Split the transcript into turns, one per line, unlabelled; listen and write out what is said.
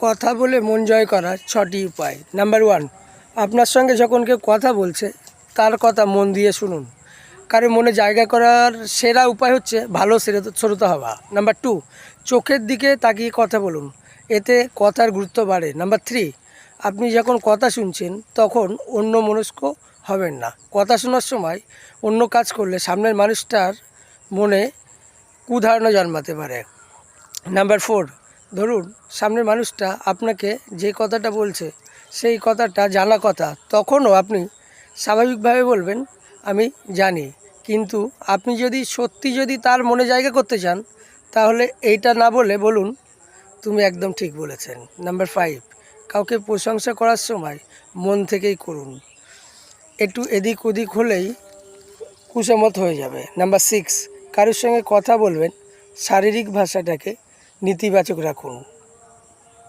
কথা বলে মন জয় করার 6টি উপায়। নাম্বার 1, আপনার সঙ্গে যখন কেউ কথা বলছে তার কথা মন দিয়ে শুনুন। কারো মনে জায়গা করার সেরা উপায় হচ্ছে ভালো শ্রোতা হওয়া। নাম্বার 2, চোখের দিকে তাকিয়ে কথা বলুন, এতে কথার গুরুত্ব বাড়ে। নাম্বার 3, আপনি যখন কথা শুনছেন তখন অন্যমনস্ক হবেন না। কথা শোনার সময় অন্য কাজ করলে সামনের মানুষটার মনে কুধারণা জন্মাতে পারে। নাম্বার 4, ধরুন সামনের মানুষটা আপনাকে যে কথাটা বলছে সেই কথাটা জানা কথা, তখনও আপনি স্বাভাবিকভাবে বলবেন আমি জানি। কিন্তু আপনি যদি তার মনে জায়গা করতে চান তাহলে এইটা না বলে বলুন তুমি একদম ঠিক বলেছেন। নাম্বার 5, কাউকে প্রশংসা করার সময় মন থেকেই করুন, একটু এদিক ওদিক হলেই কুসংগত হয়ে যাবে। নাম্বার 6, কারোর সঙ্গে কথা বলবেন শারীরিক ভাষাটাকে নেতিবাচক রাখুন।